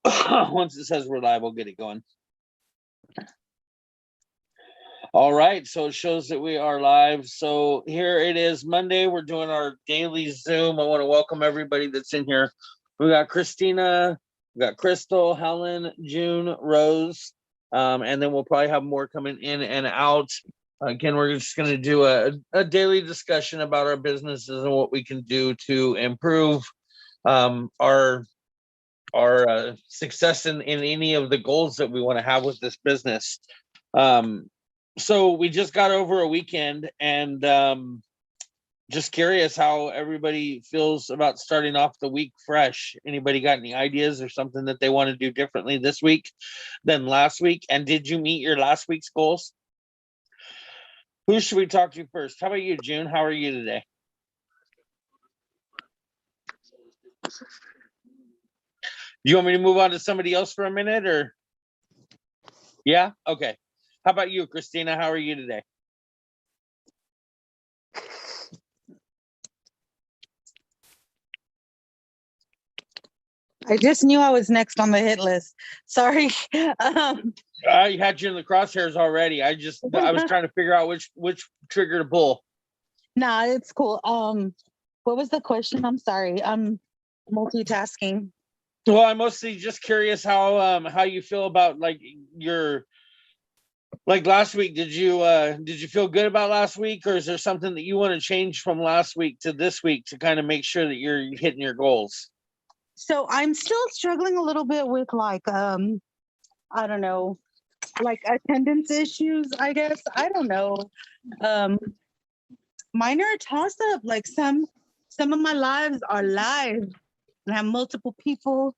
Once it says we're live, we'll get it going. All right, so it shows that we are live. So here it is, Monday. We're doing our daily Zoom. I want to welcome everybody that's in here. We got Christina, we got Crystal, Helen, June, Rose, and then we'll probably have more coming in and out. Again, we're just going to do a daily discussion about our businesses and what we can do to improve our success in any of the goals that we want to have with this business. So we just got over a weekend, and just curious how everybody feels about starting off the week fresh. Anybody got any ideas or something that they want to do differently this week than last week? And did you meet your last week's goals? Who should we talk to first? How about you, June? How are you today? Do you want me to move on to somebody else for a minute, or? Yeah? Okay. How about you, Christina? How are you today? I just knew I was next on the hit list. Sorry. I had you in the crosshairs already. I was trying to figure out which trigger to pull. Nah, it's cool. What was the question? I'm sorry. I'm multitasking. Well, I'm mostly just curious how you feel about like your last week. Did you feel good about last week, or is there something that you want to change from last week to this week to kind of make sure that you're hitting your goals? So I'm still struggling a little bit with I don't know, like attendance issues, I guess. I don't know. Mine are a toss up. Like some of my lives are live and I have multiple people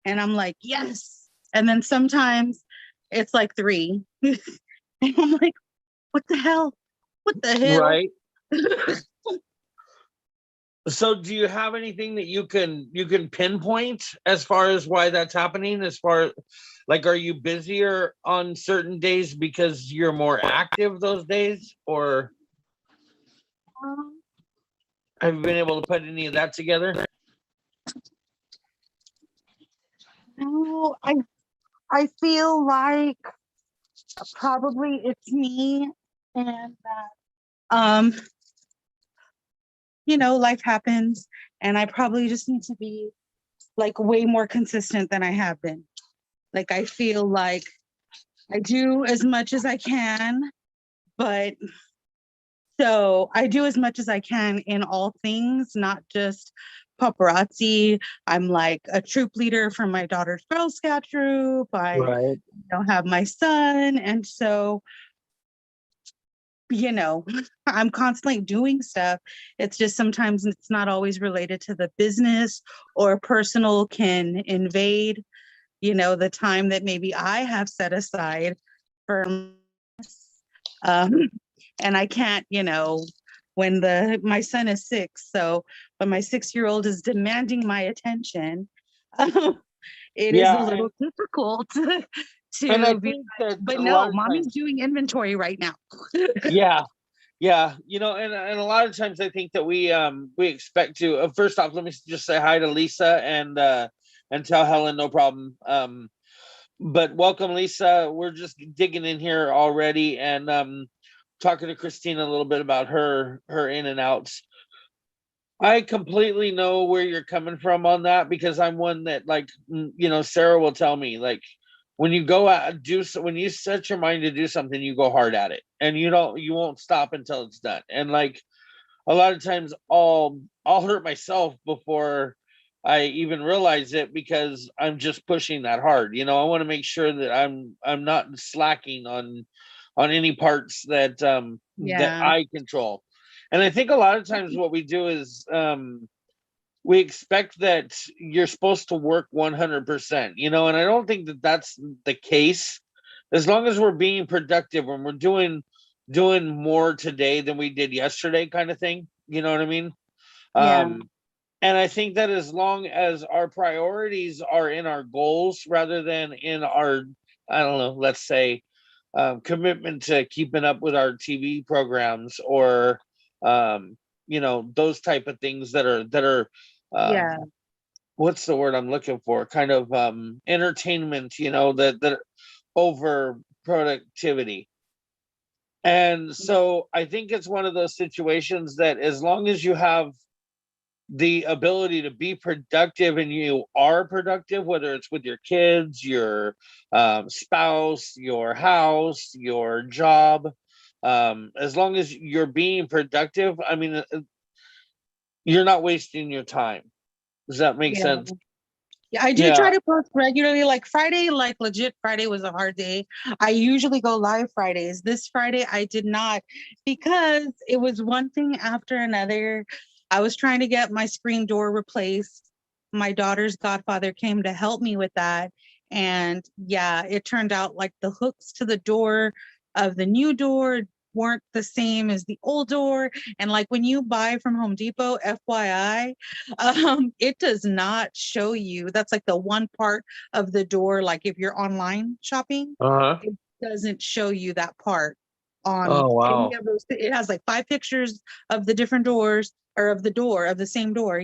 and I'm like, yes. And then sometimes it's like 3. And I'm like, what the hell? What the hell? Right. So do you have anything that you can pinpoint as far as why that's happening? As far like, are you busier on certain days because you're more active those days, or have you been able to put any of that together? No, I feel like probably it's me, and that life happens, and I probably just need to be like way more consistent than I have been. Like I feel like I do as much as I can, but so I do as much as I can in all things, not just paparazzi. I'm like a troop leader for my daughter's Girl Scout troop. I don't have my son. And so, I'm constantly doing stuff. It's just sometimes it's not always related to the business, or personal can invade, the time that maybe I have set aside for and I can't, when my son is 6, so when my 6-year-old is demanding my attention, it is a little difficult to be like, but no, mommy's doing inventory right now. Yeah, and a lot of times I think that we expect to. First off, let me just say hi to Lisa and tell Helen no problem. But welcome, Lisa. We're just digging in here already, and talking to Christina a little bit about her in and outs. I completely know where you're coming from on that, because I'm one that, like, Sarah will tell me, like, when you go out when you set your mind to do something, you go hard at it, and you won't stop until it's done. And like a lot of times I'll hurt myself before I even realize it, because I'm just pushing that hard. I want to make sure that I'm not slacking on any parts that that I control. And I think a lot of times what we do is we expect that you're supposed to work 100%, and I don't think that that's the case. As long as we're being productive and we're doing more today than we did yesterday, kind of thing. You know what I mean? And I think that as long as our priorities are in our goals rather than in our, I don't know, let's say, commitment to keeping up with our TV programs, or those type of things that are what's the word I'm looking for? Kind of entertainment, that over productivity. And so I think it's one of those situations that as long as you have the ability to be productive and you are productive, whether it's with your kids, your spouse, your house, your job, as long as you're being productive, I mean, you're not wasting your time. Does that make Yeah. sense? Yeah, I do try Yeah. to post regularly. Like Friday, like legit Friday was a hard day. I usually go live Fridays. This Friday I did not because it was one thing after another. I was trying to get my screen door replaced. My daughter's godfather came to help me with that. And yeah, it turned out like the hooks to the door of the new door weren't the same as the old door. And like when you buy from Home Depot, FYI, it does not show you. That's like the one part of the door. Like if you're online shopping, Uh-huh. it doesn't show you that part on Oh, any wow. of those. It has like 5 pictures of the different doors or of the door of the same door,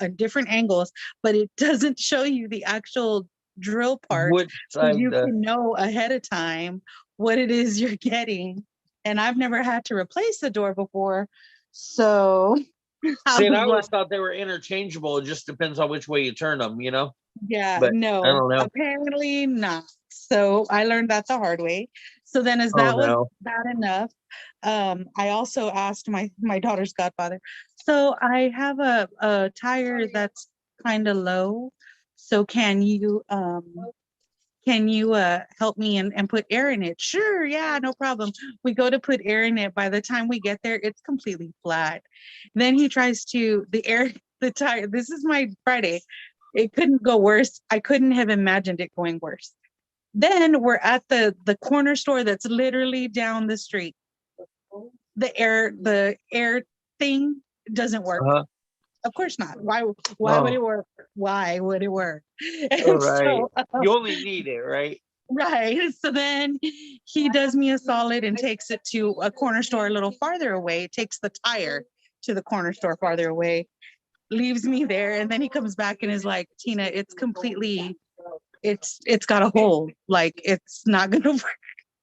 at different angles, but it doesn't show you the actual drill parts Which so side? you can know ahead of time what it is you're getting. And I've never had to replace the door before. So I See, and was I like, always thought they were interchangeable. It just depends on which way you turn them. yeah, But I no, don't know. apparently not. So I learned that the hard way. So then as Oh, that was no. bad enough, I also asked my daughter's godfather. So I have a tire that's kind of low. So can you help me and put air in it? Sure, yeah, no problem. We go to put air in it. By the time we get there, it's completely flat. Then he tries to the air, the tire. This is my Friday. It couldn't go worse. I couldn't have imagined it going worse. Then we're at the corner store that's literally down the street. The air thing doesn't work. Uh-huh. Of course not. Why would Oh, it work? Why would it work? all And right. so You only need it, right? right. So then he does me a solid and takes it to a corner store a little farther away, takes the tire to the corner store farther away, leaves me there, and then he comes back and is like, Tina, it's got a hole. Like it's not gonna work.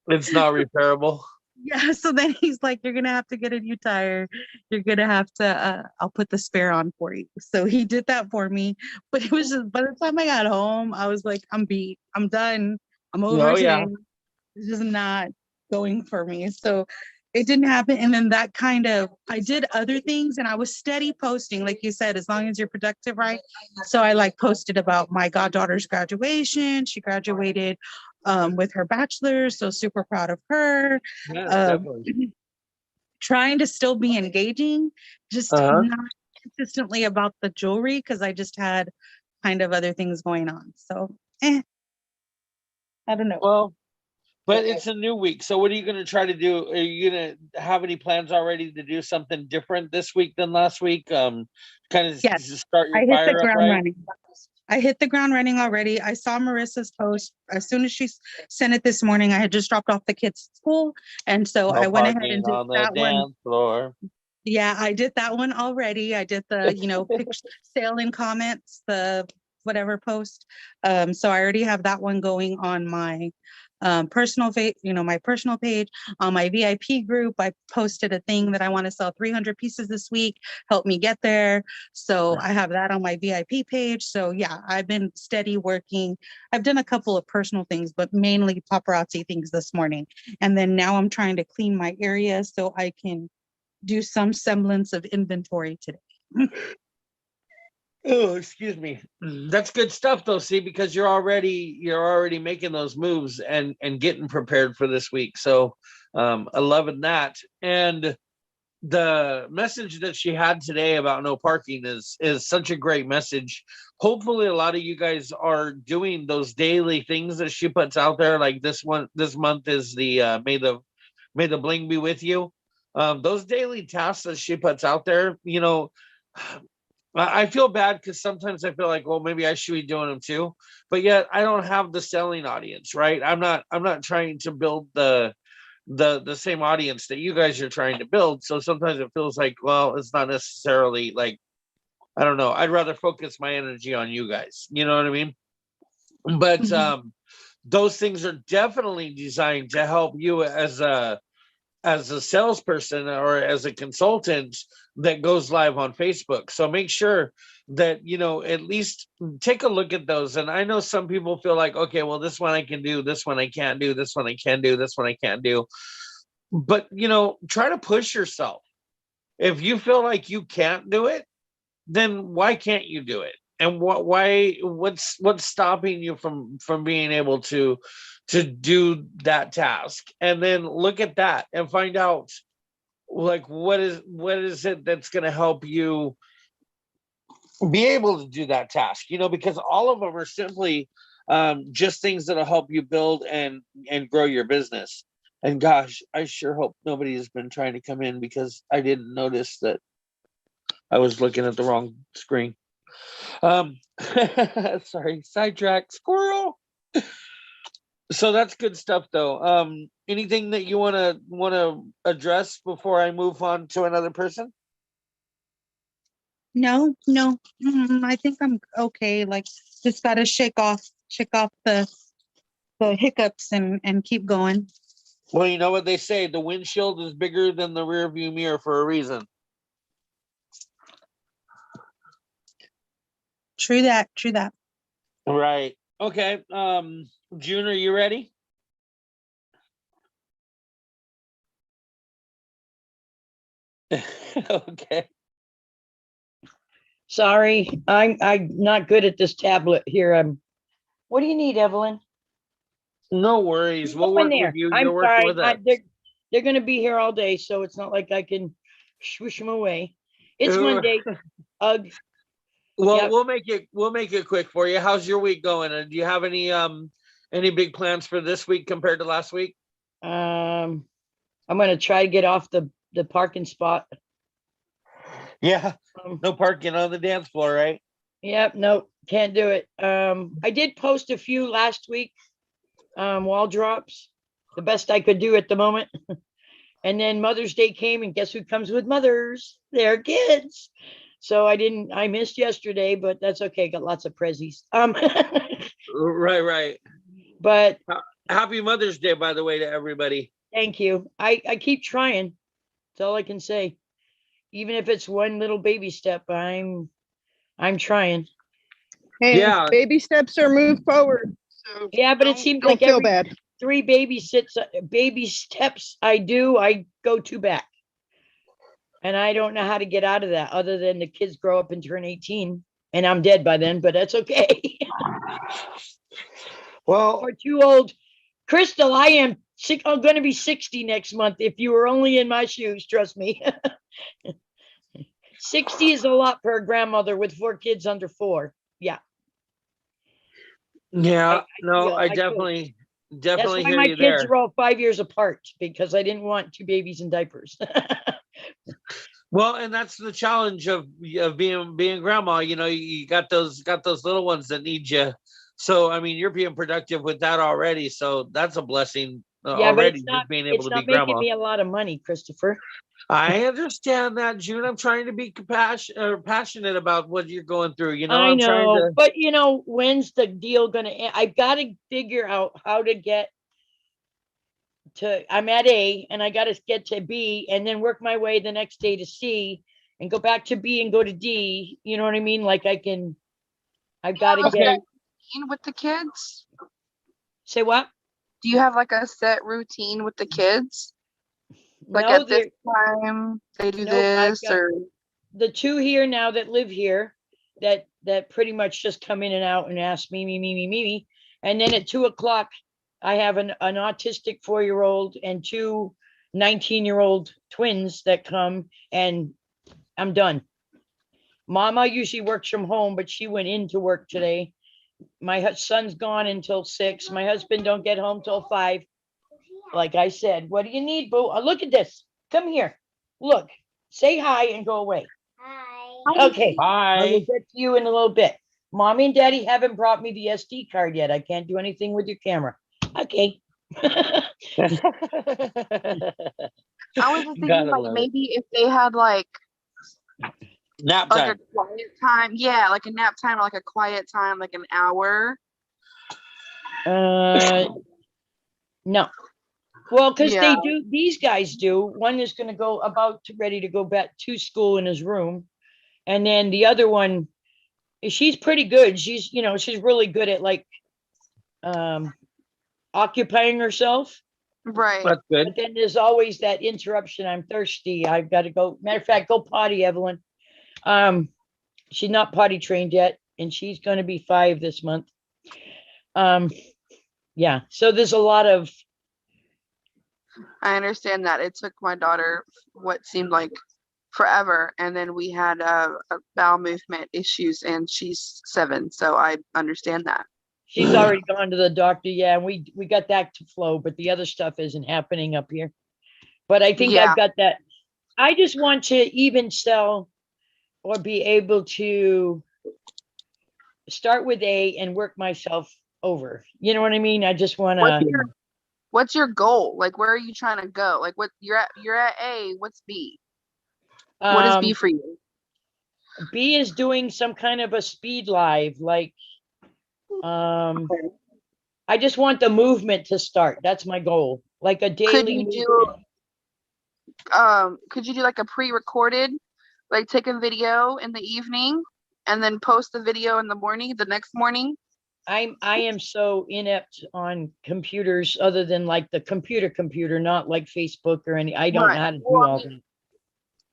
It's not repairable. Yeah. So then he's like, you're gonna have to get a new tire. You're gonna have to I'll put the spare on for you. So he did that for me. But it was just by the time I got home, I was like, I'm beat. I'm done. I'm over Oh, today. yeah. It's just not going for me. So it didn't happen. And then I did other things and I was steady posting, like you said, as long as you're productive, right? So I like posted about my goddaughter's graduation. She graduated with her bachelor's. So super proud of her. Yes, Um, definitely. trying to still be engaging, just Uh-huh. not consistently about the jewelry because I just had kind of other things going on. So I don't know. Well, but it's a new week. So what are you going to try to do? Are you going to have any plans already to do something different this week than last week? Kind of Yes, start your I hit the fire up, ground right? running. I hit the ground running already. I saw Marissa's post as soon as she sent it this morning. I had just dropped off the kids at school, and so No I went ahead parking and did on the that one. dance floor. Yeah, I did that one already. I did the, picture sale in comments, the whatever post. So I already have that one going on my personal my personal page. On my VIP group, I posted a thing that I want to sell 300 pieces this week. Help me get there. So I have that on my VIP page. So yeah, I've been steady working. I've done a couple of personal things, but mainly paparazzi things this morning. And then now I'm trying to clean my area so I can do some semblance of inventory today. Oh, excuse me. That's good stuff though, see, because you're already making those moves and getting prepared for this week. So I loving that. And the message that she had today about no parking is such a great message. Hopefully a lot of you guys are doing those daily things that she puts out there. Like this month is the may the bling be with you. Those daily tasks that she puts out there, I feel bad because sometimes I feel like, well, maybe I should be doing them too, but yet I don't have the selling audience, right? I'm not trying to build the same audience that you guys are trying to build. So sometimes it feels like, well, it's not necessarily like I don't know. I'd rather focus my energy on you guys. You know what I mean? But those things are definitely designed to help you as a salesperson or as a consultant that goes live on Facebook. So make sure that, at least take a look at those. And I know some people feel like, okay, well, this one I can do, this one I can't do, this one I can do, this one I can't do. But, try to push yourself. If you feel like you can't do it, then why can't you do it? And what's stopping you from being able to do that task? And then look at that and find out, like, what is it that's going to help you be able to do that task, because all of them are simply just things that'll help you build and grow your business. And gosh, I sure hope nobody has been trying to come in, because I didn't notice that I was looking at the wrong screen. Sorry, sidetrack, squirrel. So that's good stuff, though. Anything that you want to address before I move on to another person? No. I think I'm okay. Like, just gotta shake off the hiccups and keep going. Well, you know what they say, the windshield is bigger than the rear view mirror for a reason. True that. Right. Okay. June, are you ready? Okay. Sorry, I'm not good at this tablet here. What do you need, Evelyn? No worries. We'll Go work in there. with you. I'm You'll work sorry. with us. They're going to be here all day, so it's not like I can swoosh them away. It's Monday. Ugh. Well, Yep. we'll make it quick for you. How's your week going? And do you have any big plans for this week compared to last week? I'm going to try to get off the parking spot. Yeah. No parking on the dance floor, right? Yep. No, can't do it. I did post a few last week, wall drops, the best I could do at the moment. And then Mother's Day came, and guess who comes with mothers? Their kids. So I missed yesterday, but that's okay. Got lots of prezzies. Right. But happy Mother's Day, by the way, to everybody. Thank you. I keep trying. That's all I can say. Even if it's one little baby step, I'm trying. Hey, Yeah. baby steps are moved forward. So Yeah, but it seems don't like feel every bad. 3 baby steps I do, I go 2 back. And I don't know how to get out of that, other than the kids grow up and turn 18 and I'm dead by then, but that's okay. Well, Or too old. Crystal, I'm going to be 60 next month. If you were only in my shoes, trust me. 60 is a lot for a grandmother with 4 kids under 4. Yeah. Yeah. I definitely That's why hear my you kids there. are all 5 years apart, because I didn't want 2 babies in diapers. Well, and that's the challenge of being grandma. You got those little ones that need you. So I mean, you're being productive with that already. So that's a blessing Yeah, but already, it's just being able to be not making grandma. me a lot of money, Christopher. I understand that, June. I'm trying to be passionate about what you're going through. I I'm trying know, to. but when's the deal gonna end? I've got to figure out how to get to. I'm at A, and I got to get to B, and then work my way the next day to C, and go back to B and go to D. You know what I mean? Like I've got to get. Routine with the kids? Say what? Do you have like a set routine with the kids? Like No, at this time they do Nope, I've this, got- or the 2 here now that live here, that pretty much just come in and out and ask me. And then at 2:00, I have an autistic 4-year-old and 2 19-year-old twins that come, and I'm done. Mama usually works from home, but she went into work today. My son's gone until 6. My husband don't get home till 5. Like I said, what do you need, boo? Look at this. Come here. Look, say hi and go away. Hi. Okay. I will Bye. get to you in a little bit. Mommy and Daddy haven't brought me the SD card yet. I can't do anything with your camera. Okay. I was just thinking Gotta like love it. maybe if they had like Nap Like time. a quiet time. Yeah, like a nap time or like a quiet time, like an hour. No. Well, because Yeah. these guys do. One is going to go ready to go back to school in his room. And then the other one, she's pretty good. She's really good at like occupying herself. Right. That's good. But then there's always that interruption. I'm thirsty. I've got to go. Matter of fact, go potty, Evelyn. She's not potty trained yet, and she's going to be 5 this month. Yeah. So there's a lot of. I understand that. It took my daughter what seemed like forever, and then we had a bowel movement issues, and she's 7, so I understand that. She's already gone to the doctor. Yeah, and we got that to flow, but the other stuff isn't happening up here. But I think Yeah. I've got that. I just want to even sell or be able to start with A and work myself over. You know what I mean? I just want to. What's your goal? Like, where are you trying to go? Like, what you're at A, what's B? What is B for you? B is doing some kind of a speed live, like I just want the movement to start. That's my goal. Like a daily movement. Could you do like a pre-recorded, like take a video in the evening and then post the video in the morning, the next morning? I am so inept on computers, other than like the computer, not like Facebook or any. I don't know how to do all that.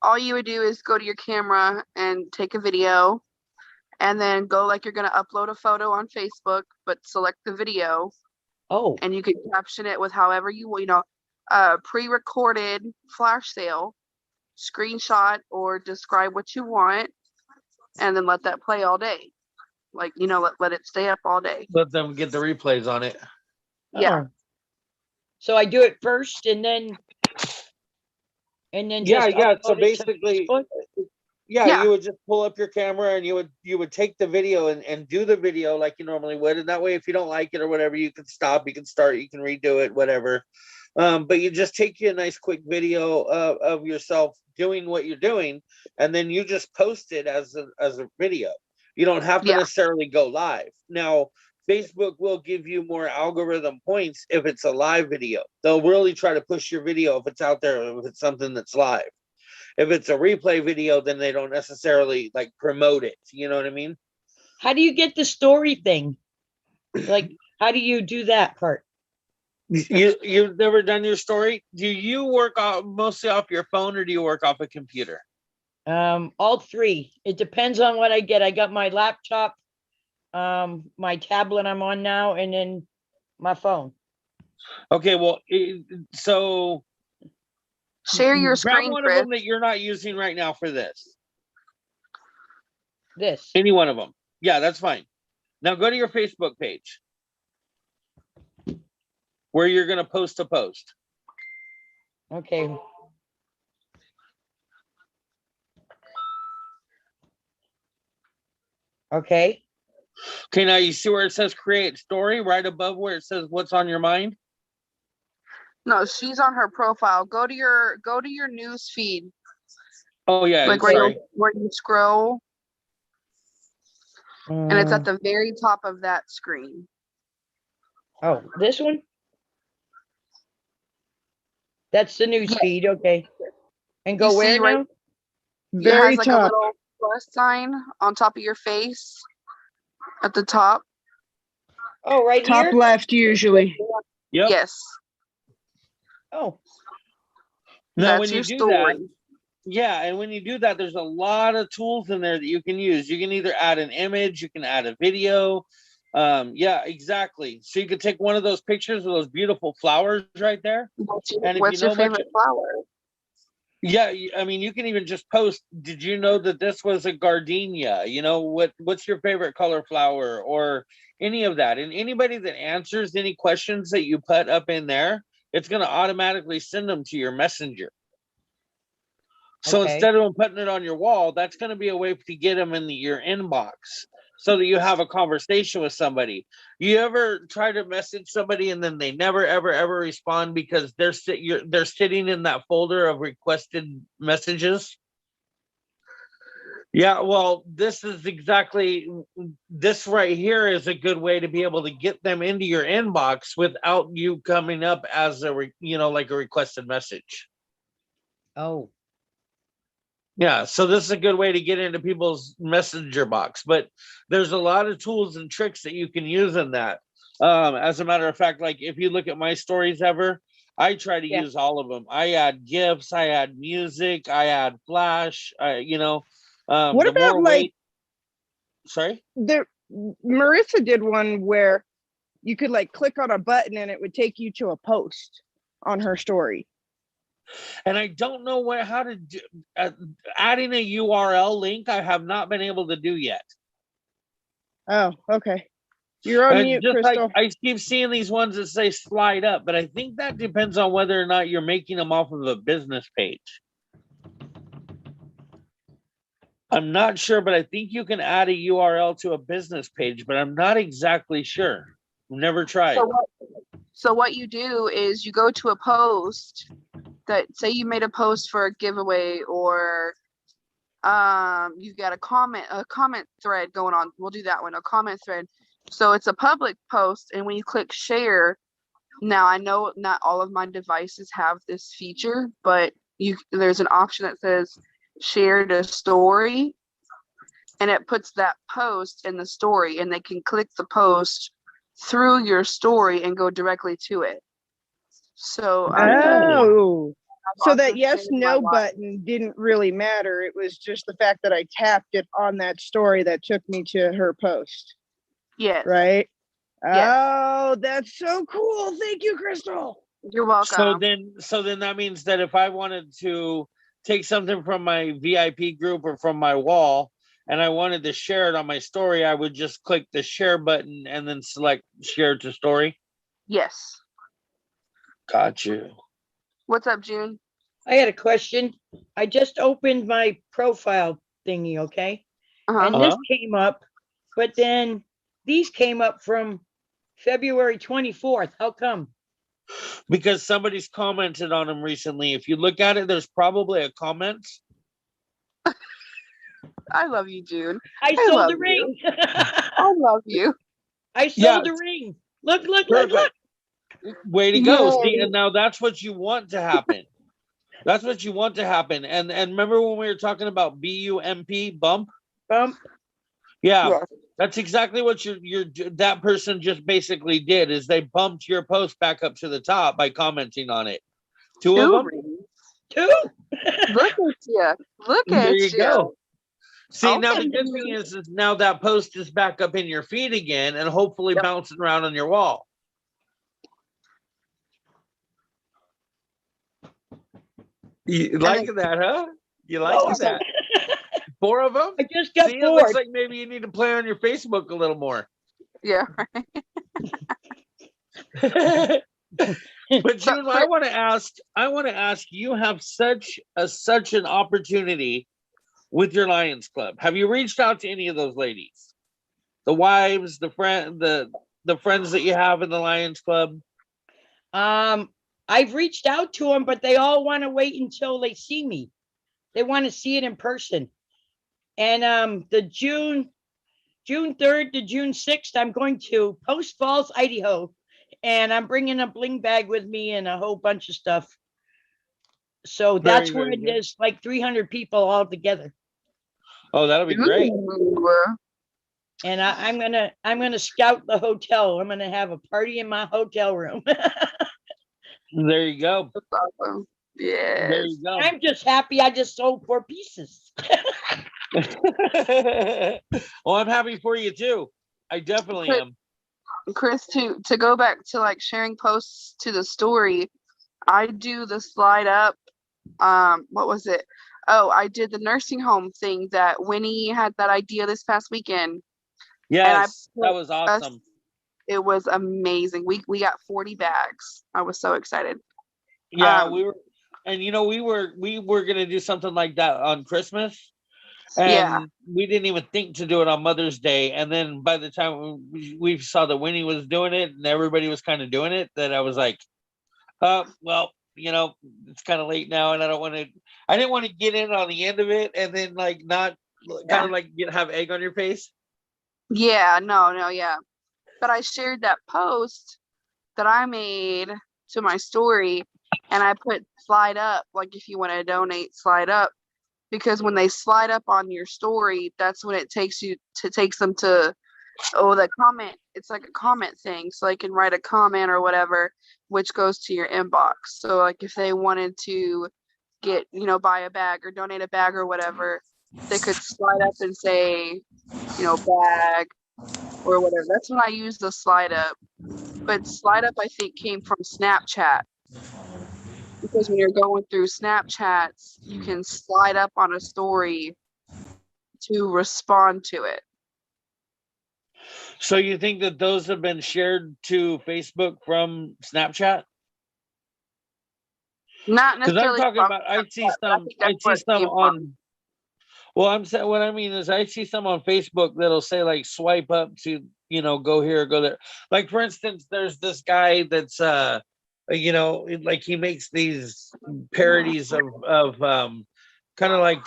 All you would do is go to your camera and take a video, and then go like you're going to upload a photo on Facebook, but select the video. Oh. And you can caption it with however you pre-recorded flash sale, screenshot or describe what you want, and then let that play all day. Like, let it stay up all day. Let them get the replays on it. Yeah. Oh. So I do it first and then yeah. So basically, Yeah. you would just pull up your camera and you would take the video and do the video like you normally would. And that way, if you don't like it or whatever, you can stop, you can start, you can redo it, whatever. But you just take you a nice quick video of yourself doing what you're doing, and then you just post it as a video. You don't have to necessarily go live. Now, Facebook will give you more algorithm points if it's a live video. They'll really try to push your video if it's out there, if it's something that's live. If it's a replay video, then they don't necessarily like promote it. You know what I mean? How do you get the story thing? Like, how do you do that part? You've never done your story? Do you work mostly off your phone, or do you work off a computer? All 3. It depends on what I get. I got my laptop, my tablet I'm on now, and then my phone. Okay, well, so share your screen. Grab one of them that you're not using right now for this. This. Any one of them. Yeah, that's fine. Now go to your Facebook page where you're going to post a post. Okay. Okay. Okay, now you see where it says create story right above where it says what's on your mind? No, she's on her profile. Go to your news feed. Oh yeah, like where you scroll. And it's at the very top of that screen. Oh, this one? That's the news feed, okay. And go where now? Very top. It has like a little plus sign on top of your face. At the top. Oh, right top here? Top left usually. Yep. Yes. Oh. Now when you do that, and when you do that, there's a lot of tools in there that you can use. You can either add an image, you can add a video. Yeah, exactly. So you could take one of those pictures of those beautiful flowers right there. What's your favorite flower? Yeah, I mean, you can even just post, did you know that this was a gardenia? You know, what's your favorite color flower, or any of that? And anybody that answers any questions that you put up in there, it's going to automatically send them to your messenger. So instead of putting it on your wall, that's going to be a way to get them in your inbox so that you have a conversation with somebody. You ever try to message somebody and then they never, ever respond because they're sitting in that folder of requested messages? Yeah, well, this is exactly this right here is a good way to be able to get them into your inbox without you coming up as like a requested message. Oh, Yeah, so this is a good way to get into people's messenger box, but there's a lot of tools and tricks that you can use in that. As a matter of fact, like if you look at my stories ever, I try to Yeah. use all of them. I add GIFs, I add music, I add flash. What The about more like weight. Sorry. there? Marissa did one where you could like click on a button and it would take you to a post on her story. And I don't know how to do adding a URL link. I have not been able to do yet. Oh, okay. You're on And mute, just like Crystal. I keep seeing these ones that say slide up, but I think that depends on whether or not you're making them off of a business page. I'm not sure, but I think you can add a URL to a business page, but I'm not exactly sure. I've never tried. So what you do is you go to a post that, say you made a post for a giveaway, or you've got a comment thread going on. We'll do that one, a comment thread. So it's a public post, and when you click share, now I know not all of my devices have this feature, but there's an option that says share to story, and it puts that post in the story, and they can click the post through your story and go directly to it. So Oh, so that also yes, shared my no live. button didn't really matter. It was just the fact that I tapped it on that story that took me to her post, Yes. right? Yes. Oh, that's so cool. Thank you, Crystal. You're welcome. So then that means that if I wanted to take something from my VIP group or from my wall and I wanted to share it on my story, I would just click the share button and then select share to story. Yes. Got you. What's up, June? I had a question. I just opened my profile thingy, okay? Uh-huh. And this came up, but then these came up from February 24th. How come? Because somebody's commented on them recently. If you look at it, there's probably a comment. I love you, June. I I sold love the ring. I love you. I sold the ring. Look. Perfect. Way to go. See, Yay. and now that's what you want to happen. That's what you want to happen. And remember when we were talking about BUMP, bump? Bump. Yeah. Yes. That's exactly what that person just basically did, is they bumped your post back up to the top by commenting on it. Two of them? rings. Two. Look at you. Look There at you go. See, now the Okay. good thing is now that post is back up in your feed again and hopefully Yep. bouncing around on your wall. You like that, huh? You like Oh, that? 4 of them? I just got See, it looks bored. like maybe you need to play on your Facebook a little more. Yeah. But June, I want to ask, you have such an opportunity with your Lions Club. Have you reached out to any of those ladies? The wives, the friends that you have in the Lions Club? I've reached out to them, but they all want to wait until they see me. They want to see it in person. And the June 3rd to June 6th, I'm going to Post Falls, Idaho, and I'm bringing a bling bag with me and a whole bunch of stuff. So that's where it is, like 300 people all together. Oh, that'll be great. Ooh. And I'm gonna scout the hotel. I'm gonna have a party in my hotel room. There you go. That's awesome. There Yes. you go. I'm just happy I just sold 4 pieces. Well, I'm happy for you too. I definitely am. Chris, to go back to like sharing posts to the story, I do the slide up. What was it? Oh, I did the nursing home thing that Winnie had that idea this past weekend. Yes, that was awesome. It was amazing. We got 40 bags. I was so excited. Yeah, we were, and we were gonna do something like that on Christmas, and we didn't even think to do it on Mother's Day. And then by the time we saw that Winnie was doing it and everybody was kind of doing it, that I was like, well, it's kind of late now, and I didn't want to get in on the end of it and then like not kind of like have egg on your face? Yeah, no, yeah. But I shared that post that I made to my story, and I put slide up, like if you want to donate, slide up, because when they slide up on your story, that's when it takes them to the comment. It's like a comment thing, so they can write a comment or whatever, which goes to your inbox. So like if they wanted to get, buy a bag or donate a bag or whatever, they could slide up and say, bag or whatever. That's when I use the slide up. But slide up, I think, came from Snapchat, because when you're going through Snapchats, you can slide up on a story to respond to it. So you think that those have been shared to Facebook from Snapchat? Not Because I'm necessarily talking from about, I see Snapchat, but I some, think I that's where see it some came from. on. Well, I'm saying what I mean is I see some on Facebook that'll say like swipe up to go here, go there. Like for instance, there's this guy that's like he makes these parodies of kind of like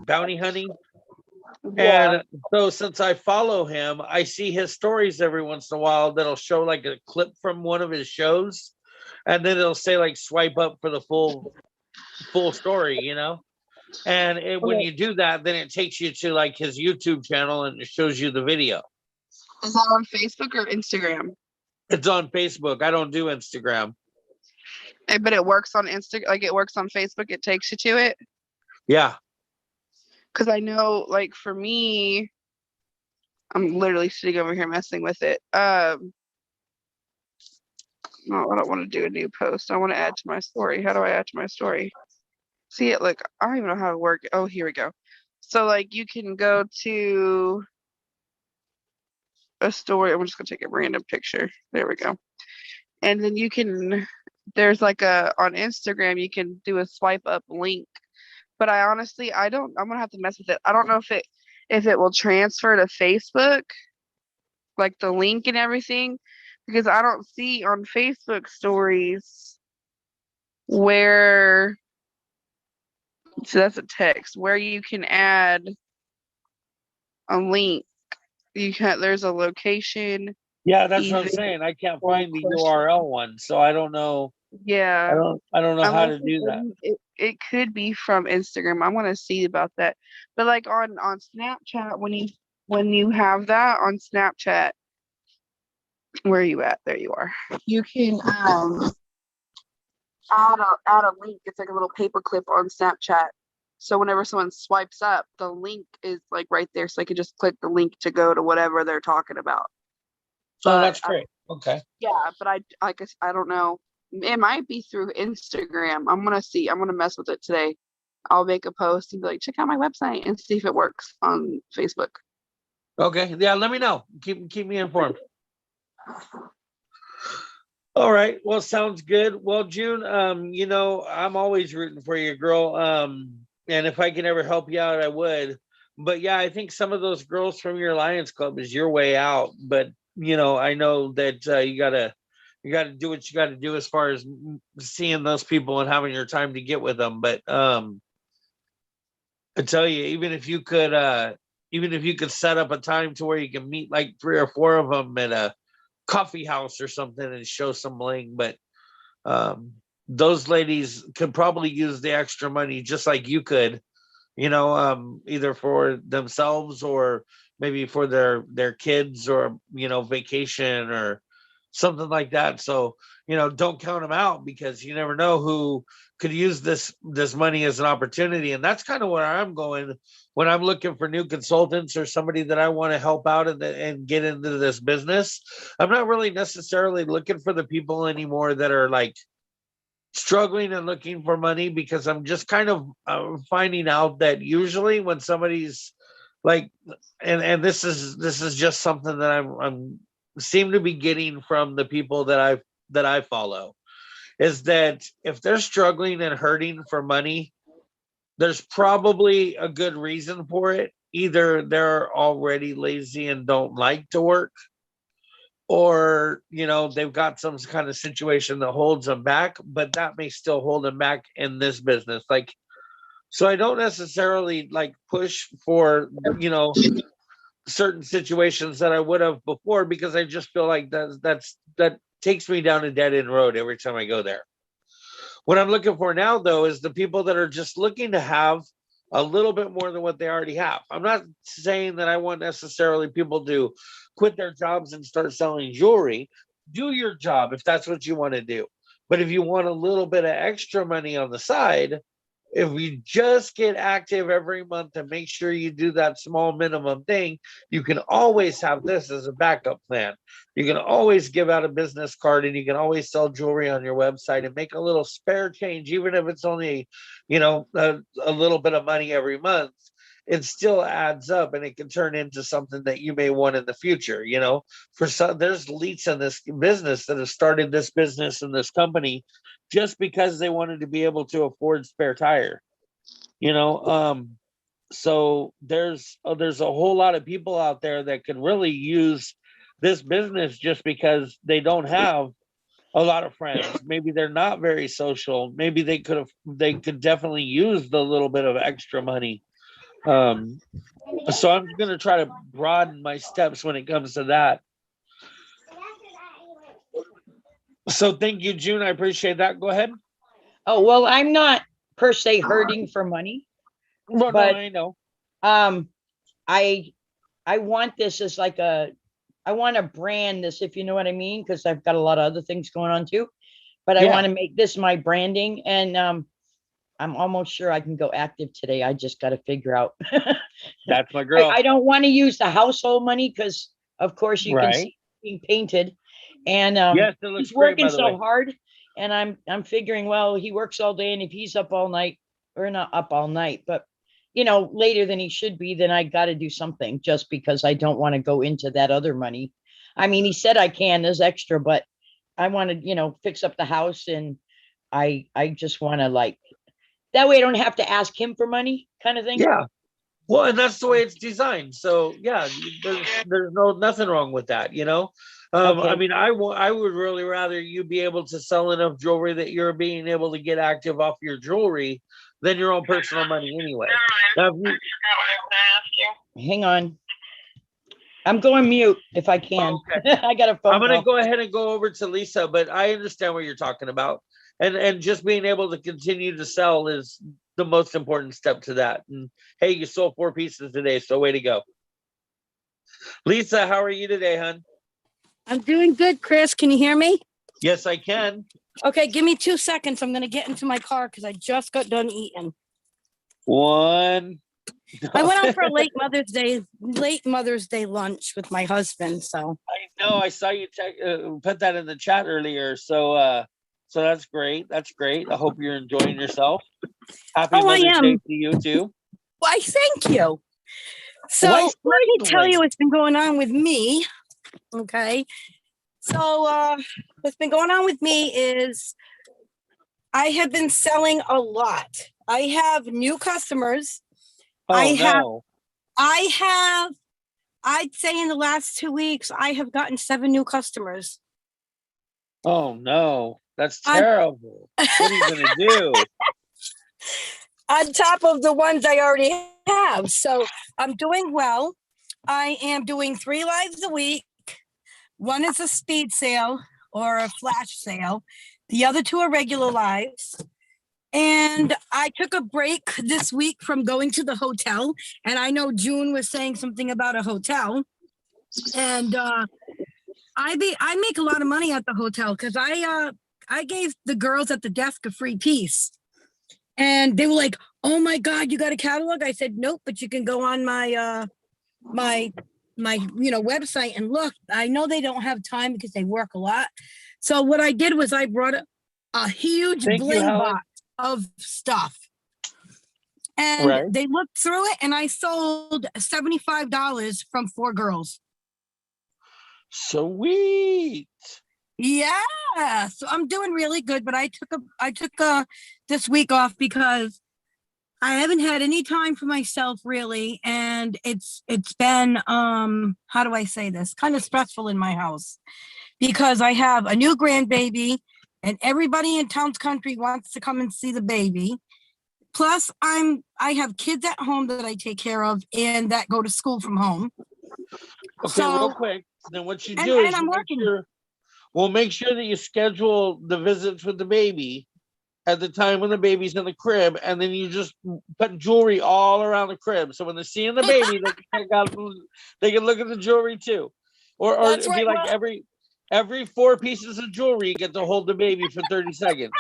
bounty hunting. Yeah. And so since I follow him, I see his stories every once in a while that'll show like a clip from one of his shows, and then it'll say like swipe up for the full story. And when Okay. you do that, then it takes you to like his YouTube channel and it shows you the video. Is that on Facebook or Instagram? It's on Facebook. I don't do Instagram. But it works on it works on Facebook. It takes you to it. Yeah. Because I know, like for me, I'm literally sitting over here messing with it. No, I don't want to do a new post. I want to add to my story. How do I add to my story? See it? Look, I don't even know how to work. Oh, here we go. So like you can go to a story. I'm just gonna take a random picture. There we go. And then there's like on Instagram, you can do a swipe up link. But I'm gonna have to mess with it. I don't know if it will transfer to Facebook, like the link and everything, because I don't see on Facebook stories where, so that's a text, where you can add a link. There's a location. Yeah, that's what I'm Event saying. I can't or find the question. URL one, so I don't know. Yeah. I don't know how Unless to do that. it could be from Instagram. I want to see about that. But like on Snapchat, when you have that on Snapchat, where are you at? There you are. You can add a link. It's like a little paper clip on Snapchat. So whenever someone swipes up, the link is like right there. So they can just click the link to go to whatever they're talking about. So But that's great. Okay. yeah, but I guess I don't know. It might be through Instagram. I'm gonna see. I'm gonna mess with it today. I'll make a post and be like, check out my website and see if it works on Facebook. Okay. Yeah, let me know. Keep me informed. All right. Well, sounds good. Well, June, I'm always rooting for you, girl. And if I can ever help you out, I would. But yeah, I think some of those girls from your Lions Club is your way out. But I know that you gotta do what you gotta do as far as seeing those people and having your time to get with them. But I tell you, even if you could set up a time to where you can meet like 3 or 4 of them at a coffee house or something and show some bling. But those ladies could probably use the extra money just like you could, either for themselves or maybe for their kids or vacation or something like that. So don't count them out, because you never know who could use this money as an opportunity. And that's kind of where I'm going when I'm looking for new consultants or somebody that I want to help out and get into this business. I'm not really necessarily looking for the people anymore that are like struggling and looking for money, because I'm just kind of finding out that usually when somebody's like, and this is just something that I'm seem to be getting from the people that I follow, is that if they're struggling and hurting for money, there's probably a good reason for it. Either they're already lazy and don't like to work, or they've got some kind of situation that holds them back, but that may still hold them back in this business. Like So I don't necessarily like push for, certain situations that I would have before, because I just feel like that takes me down a dead end road every time I go there. What I'm looking for now, though, is the people that are just looking to have a little bit more than what they already have. I'm not saying that I want necessarily people to quit their jobs and start selling jewelry. Do your job if that's what you want to do. But if you want a little bit of extra money on the side, if you just get active every month and make sure you do that small minimum thing, you can always have this as a backup plan. You can always give out a business card, and you can always sell jewelry on your website and make a little spare change, even if it's only, a little bit of money every month. It still adds up, and it can turn into something that you may want in the future. For some, there's elites in this business that have started this business and this company just because they wanted to be able to afford spare tire. So there's a whole lot of people out there that could really use this business just because they don't have a lot of friends. Maybe they're not very social. Maybe they could definitely use the little bit of extra money. So I'm going to try to broaden my steps when it comes to that. So thank you, June. I appreciate that. Go ahead. Oh, well, I'm not per se hurting for money, Well, but no, I know. I want this as like I want to brand this, if you know what I mean, because I've got a lot of other things going on too. But I want to make this my branding, and I'm almost sure I can go active today. I just got to figure out. That's my girl. I don't want to use the household money because, of course, you can Right. see it being painted, and Yes, it looks he's great, working by the so way. hard, and I'm figuring, well, he works all day, and if he's up all night, or not up all night, but later than he should be, then I got to do something, just because I don't want to go into that other money. I mean, he said I can, there's extra, but I want to, fix up the house, and I just want to, like, that way I don't have to ask him for money, kind of thing. Yeah. Well, and that's the way it's designed. So yeah, there's nothing wrong with that. Okay. I mean, I would really rather you be able to sell enough jewelry that you're being able to get active off your jewelry than your own personal money anyway. Now, if you, Hang on. I'm going mute if I can. Okay. I got a phone I'm going to call. go ahead and go over to Lisa, but I understand what you're talking about. And just being able to continue to sell is the most important step to that. And hey, you sold 4 pieces today, so way to go. Lisa, how are you today, hon? I'm doing good, Chris. Can you hear me? Yes, I can. Okay, give me 2 seconds. I'm going to get into my car because I just got done eating. One. I went out for a late Mother's Day lunch with my husband. So I know I saw you put that in the chat earlier. So that's great. That's great. I hope you're enjoying yourself. Happy Mother's Day to you too. Why, thank you. So Why, let me tell certainly. you what's been going on with me. Okay. So what's been going on with me is I have been selling a lot. I have new customers. Oh, I'd say in the last 2 weeks, I have gotten 7 new customers. Oh no, that's terrible. What are you gonna do? On top of the ones I already have. So I'm doing well. I am doing 3 lives a week. One is a speed sale or a flash sale. The other 2 are regular lives. And I took a break this week from going to the hotel. And I know June was saying something about a hotel. And I make a lot of money at the hotel because I gave the girls at the desk a free piece. And they were like, "Oh my God, you got a catalog?" I said, "Nope, but you can go on my my website and look." I know they don't have time because they work a lot. So what I did was I brought a huge bling box of stuff. And they looked through it, and I sold $75 from 4 girls. Sweet. Yeah, so I'm doing really good, but I took this week off because I haven't had any time for myself really, and it's been how do I say this? Kind of stressful in my house because I have a new grandbaby, and everybody in Towns Country wants to come and see the baby. Plus, I have kids at home that I take care of and that go to school from home. Okay, real So, quick. Then what you and, do is and I'm you make working. sure, make sure that you schedule the visits with the baby at the time when the baby's in the crib, and then you just put jewelry all around the crib. So when they're seeing the baby, they can look at the jewelry too. Or That's it'd be right. like every 4 pieces of jewelry, you get to hold the baby for 30 seconds.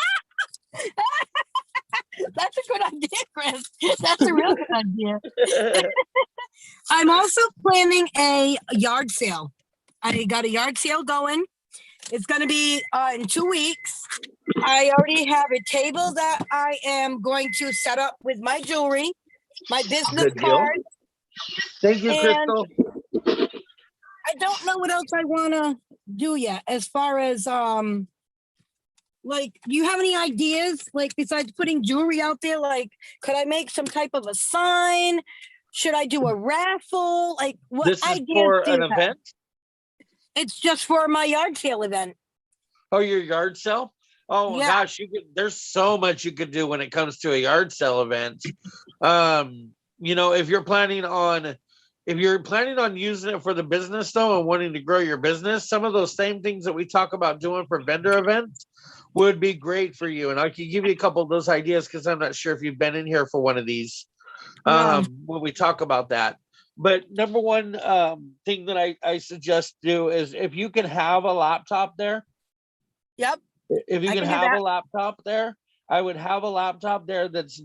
That's a good idea, Chris. That's a real good idea. I'm also planning a yard sale. I got a yard sale going. It's going to be in 2 weeks. I already have a table that I am going to set up with my jewelry, my business Good deal. card, Thank you, and Crystal. I don't know what else I want to do yet. As far as like, do you have any ideas? Like, besides putting jewelry out there, like, could I make some type of a sign? Should I do a raffle? Like, what This is ideas for do an you have? event. It's just for my yard sale event. Oh, your yard sale? Oh Yeah. gosh, there's so much you could do when it comes to a yard sale event. If you're planning on using it for the business though and wanting to grow your business, some of those same things that we talk about doing for vendor events would be great for you. And I can give you a couple of those ideas because I'm not sure if you've been in here for one of these No. when we talk about that. But number one thing that I suggest do is if you can have a laptop there. Yep. If you I can can do have a that. laptop there, I would have a laptop there that's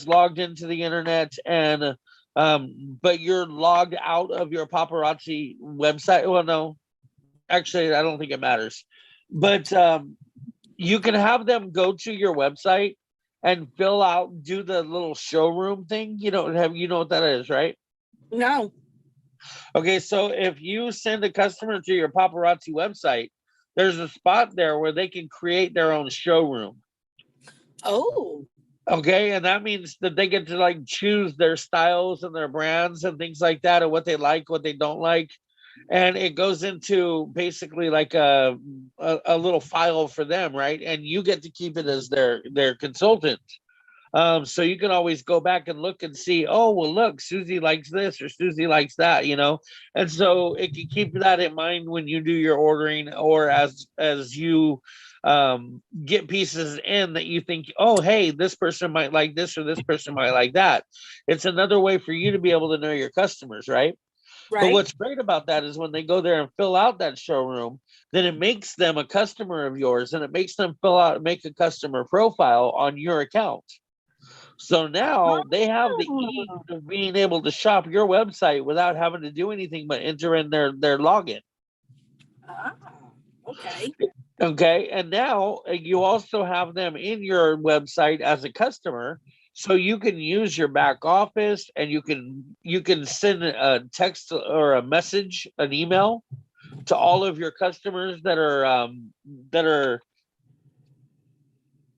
logged into the internet and but you're logged out of your paparazzi website. Well, no, actually, I don't think it matters. But you can have them go to your website and do the little showroom thing. You know what that is, right? No. Okay, so if you send a customer to your paparazzi website, there's a spot there where they can create their own showroom. Oh. Okay, and that means that they get to like choose their styles and their brands and things like that, and what they like, what they don't like, and it goes into basically like a little file for them, right? And you get to keep it as their consultant. So you can always go back and look and see, oh, well, look, Susie likes this or Susie likes that, and so it can keep that in mind when you do your ordering or as you get pieces in that you think, oh, hey, this person might like this or this person might like that. It's another way for you to be able to know your customers, right? But Right. what's great about that is when they go there and fill out that showroom, then it makes them a customer of yours and it makes them make a customer profile on your account. So now they have the ease of being able to shop your website without having to do anything but enter in their login. Ah, okay. Okay. And now you also have them in your website as a customer. So you can use your back office and you can send a text or a message, an email to all of your customers that are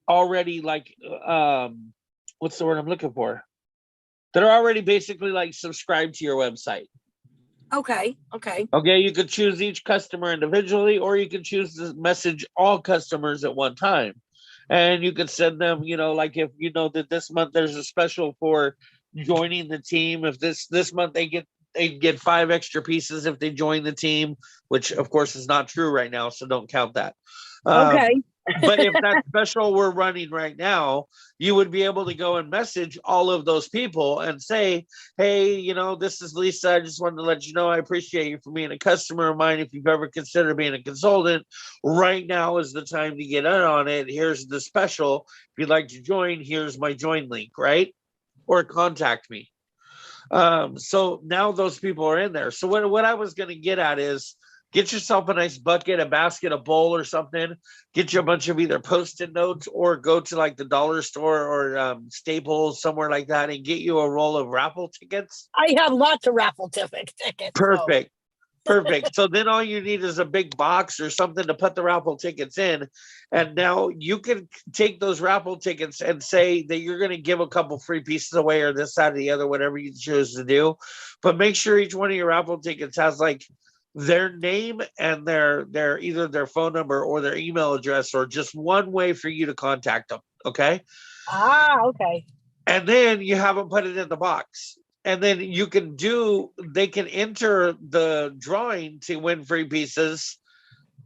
already like what's the word I'm looking for? That are already basically like subscribed to your website. Okay. Okay. Okay, you could choose each customer individually, or you can choose to message all customers at one time. And you could send them, like if you know that this month there's a special for joining the team. If this month they get 5 extra pieces if they join the team, which of course is not true right now, so don't count that. Okay. But if that special we're running right now, you would be able to go and message all of those people and say, hey, this is Lisa. I just wanted to let you know I appreciate you for being a customer of mine. If you've ever considered being a consultant, right now is the time to get in on it. Here's the special. If you'd like to join, here's my join link, right? Or contact me. So now those people are in there. So what I was going to get at is, get yourself a nice bucket, a basket, a bowl or something. Get you a bunch of either Post-it notes or go to like the dollar store or Staples, somewhere like that, and get you a roll of raffle tickets. I have lots of raffle tickets. Perfect. Perfect. So then all you need is a big box or something to put the raffle tickets in. And now you can take those raffle tickets and say that you're going to give a couple free pieces away or this, that, or the other, whatever you choose to do. But make sure each one of your raffle tickets has like their name and their either their phone number or their email address, or just one way for you to contact them. Okay. Ah, okay. and then you have them put it in the box. And then they can enter the drawing to win free pieces.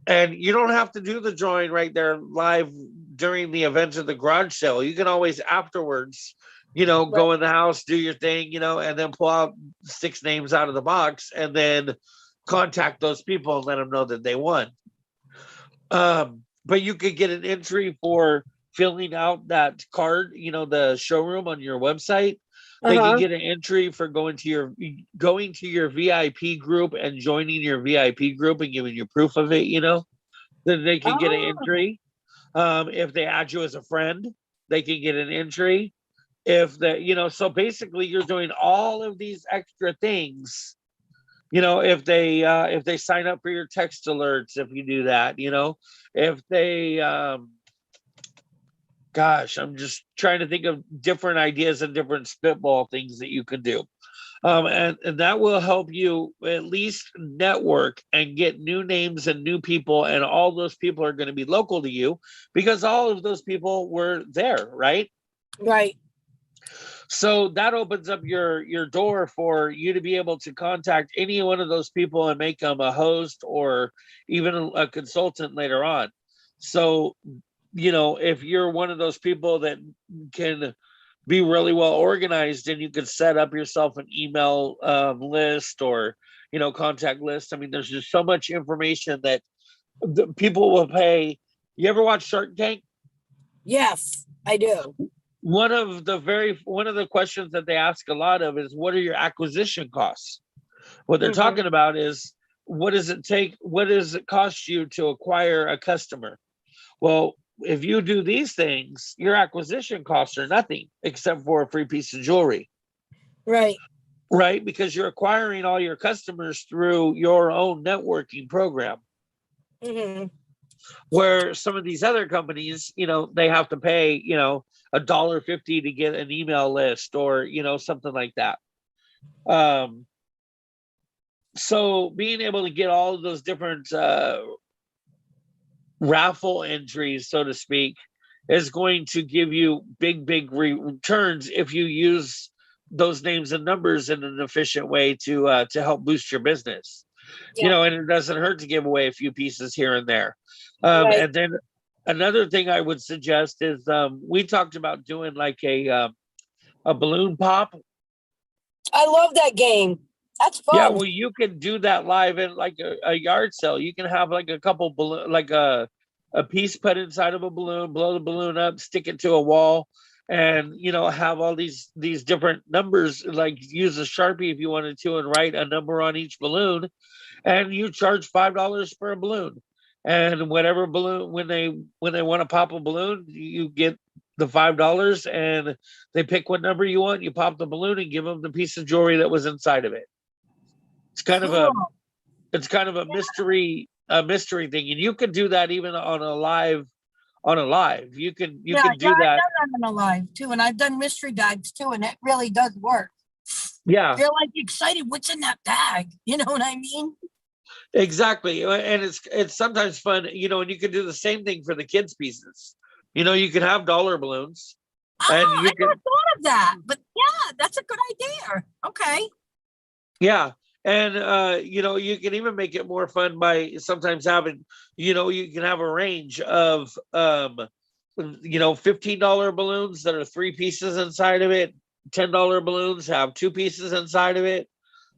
And you don't have to do the drawing right there live during the event of the garage sale. You can always afterwards, go in the house, do your thing, and then pull out 6 names out of the box and then contact those people and let them know that they won. But you could get an entry for filling out that card, the showroom on your website. They can get an entry for going to your VIP group and joining your VIP group and giving you proof of it, Then they can get an entry. If they add you as a friend, they can get an entry. So basically you're doing all of these extra things. If they sign up for your text alerts, if you do that, if they gosh, I'm just trying to think of different ideas and different spitball things that you can do. And that will help you at least network and get new names and new people. And all those people are going to be local to you because all of those people were there, right? Right. So that opens up your door for you to be able to contact any one of those people and make them a host or even a consultant later on. So, if you're one of those people that can be really well organized and you can set up yourself an email list or, contact list. I mean, there's just so much information that the people will pay. You ever watch Shark Tank? Yes, I do. One of the questions that they ask a lot of is, what are your acquisition costs? What they're talking about is, what does it cost you to acquire a customer? Well, if you do these things, your acquisition costs are nothing except for a free piece of jewelry. Right. Right? Because you're acquiring all your customers through your own networking program. Where some of these other companies, they have to pay, $1.50 to get an email list or, something like that. So being able to get all of those different raffle entries, so to speak, is going to give you big returns if you use those names and numbers in an efficient way to help boost your business. Yeah. And it doesn't hurt to give away a few pieces here and there. Right. And then another thing I would suggest is we talked about doing like a balloon pop. I love that game. That's fun. Yeah, well, you can do that live in like a yard sale. You can have like a couple balloon, like a piece put inside of a balloon, blow the balloon up, stick it to a wall, and have all these different numbers. Like use a Sharpie if you wanted to, and write a number on each balloon, and you charge $5 for a balloon. And whatever balloon, when they want to pop a balloon, you get the $5, and they pick what number you want. You pop the balloon and give them the piece of jewelry that was inside of it. It's kind of a mystery thing, and you can do that even on a live. You can do that. I've done that on a live too, and I've done mystery bags too, and it really does work. Yeah, you're like excited. What's in that bag? You know what I mean? Exactly, and it's sometimes fun, and you can do the same thing for the kids' pieces. You can have dollar balloons. Oh, I never thought of that, but yeah, that's a good idea. Okay. Yeah. And, you can even make it more fun by sometimes having, you can have a range of, $15 balloons that are 3 pieces inside of it. $10 balloons have 2 pieces inside of it.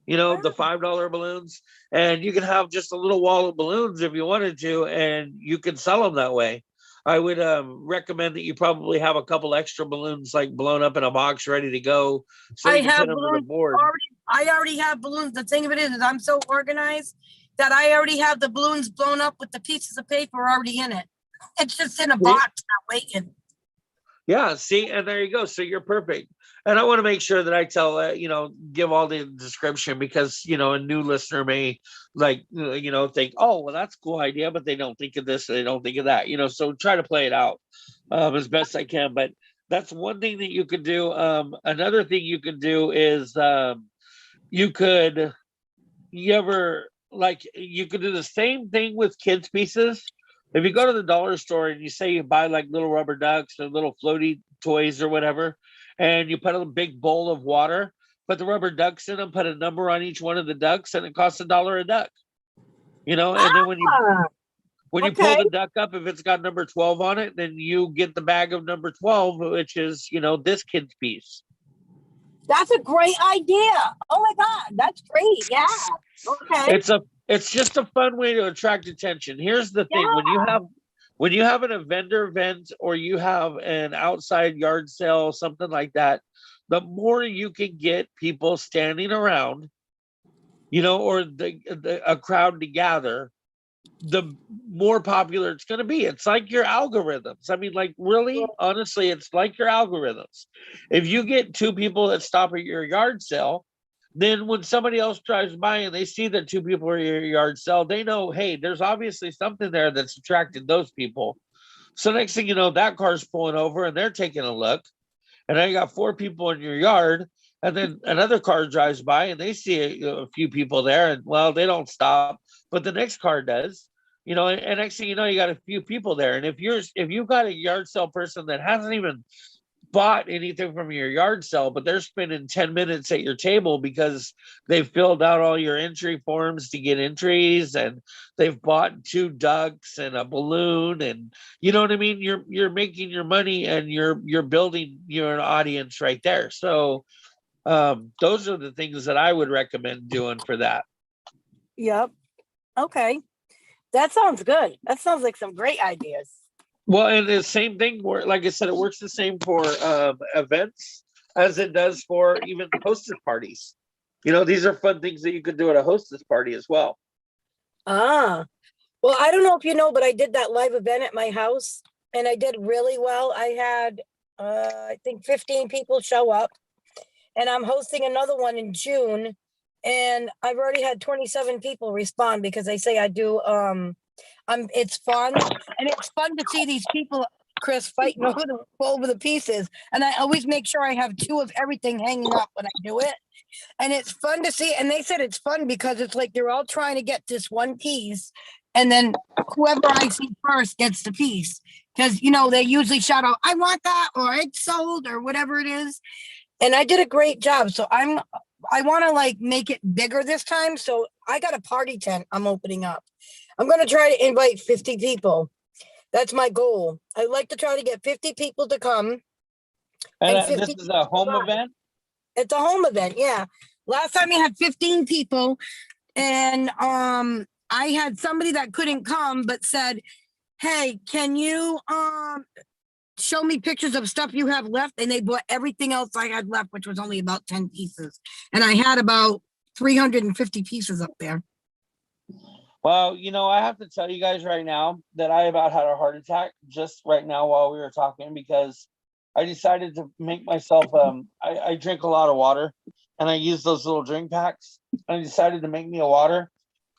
The $5 balloons. And you can have just a little wall of balloons if you wanted to, and you can sell them that way. I would recommend that you probably have a couple extra balloons like blown up in a box ready to go. So I you can have put them on the board. I already have balloons. The thing of it is I'm so organized that I already have the balloons blown up with the pieces of paper already in it. It's just in a box not waiting. Yeah, see, and there you go. So you're perfect. And I want to make sure that I tell, give all the description because, a new listener may think, oh, well, that's a cool idea, but they don't think of this, they don't think of that, so try to play it out as best I can. But that's one thing that you could do. Another thing you could do is you could do the same thing with kids' pieces. If you go to the dollar store and you say you buy like little rubber ducks or little floaty toys or whatever, and you put a big bowl of water, put the rubber ducks in them, put a number on each one of the ducks, and it costs $1 a duck. And then Ah, when you pull okay. the duck up, if it's got number 12 on it, then you get the bag of number 12, which is, this kid's piece. That's a great idea. Oh my God, that's great. Yeah. Okay. It's just a fun way to attract attention. Here's the thing: when you have a vendor event or you have an outside yard sale, something like that, the more you can get people standing around, or a crowd to gather, the more popular it's going to be. It's like your algorithms. I mean, like, really, honestly, it's like your algorithms. If you get 2 people that stop at your yard sale, then when somebody else drives by and they see that 2 people are at your yard sale, they know, hey, there's obviously something there that's attracted those people. So next thing you know, that car's pulling over and they're taking a look. And now you got 4 people in your yard. And then another car drives by and they see a few people there. And, well, they don't stop, but the next car does. And next thing you know, you got a few people there. And if you've got a yard sale person that hasn't even bought anything from your yard sale, but they're spending 10 minutes at your table because they've filled out all your entry forms to get entries, and they've bought 2 ducks and a balloon, and you know what I mean? You're making your money, and you're building your audience right there. So those are the things that I would recommend doing for that. Yep. Okay. That sounds good. That sounds like some great ideas. Well, and the same thing, where, like I said, it works the same for events as it does for even hostess parties. These are fun things that you could do at a hostess party as well. Ah, well, I don't know if you know, but I did that live event at my house and I did really well. I had, I think 15 people show up, and I'm hosting another one in June, and I've already had 27 people respond because they say I do, it's fun, and it's fun to see these people, Chris, fighting over the pieces. And I always make sure I have 2 of everything hanging up when I do it. And it's fun to see. And they said it's fun because it's like they're all trying to get this one piece. And then whoever I see first gets the piece. Because, they usually shout out, I want that, or it's sold, or whatever it is. And I did a great job. So I want to make it bigger this time. So I got a party tent I'm opening up. I'm going to try to invite 50 people. That's my goal. I'd like to try to get 50 people to come. And this is a home event? It's a home event, yeah. Last time we had 15 people, and I had somebody that couldn't come but said, hey, can you show me pictures of stuff you have left? And they bought everything else I had left, which was only about 10 pieces. And I had about 350 pieces up there. Well, I have to tell you guys right now that I about had a heart attack just right now while we were talking, because I decided to make myself, I drink a lot of water, and I use those little drink packs. I decided to make me a water.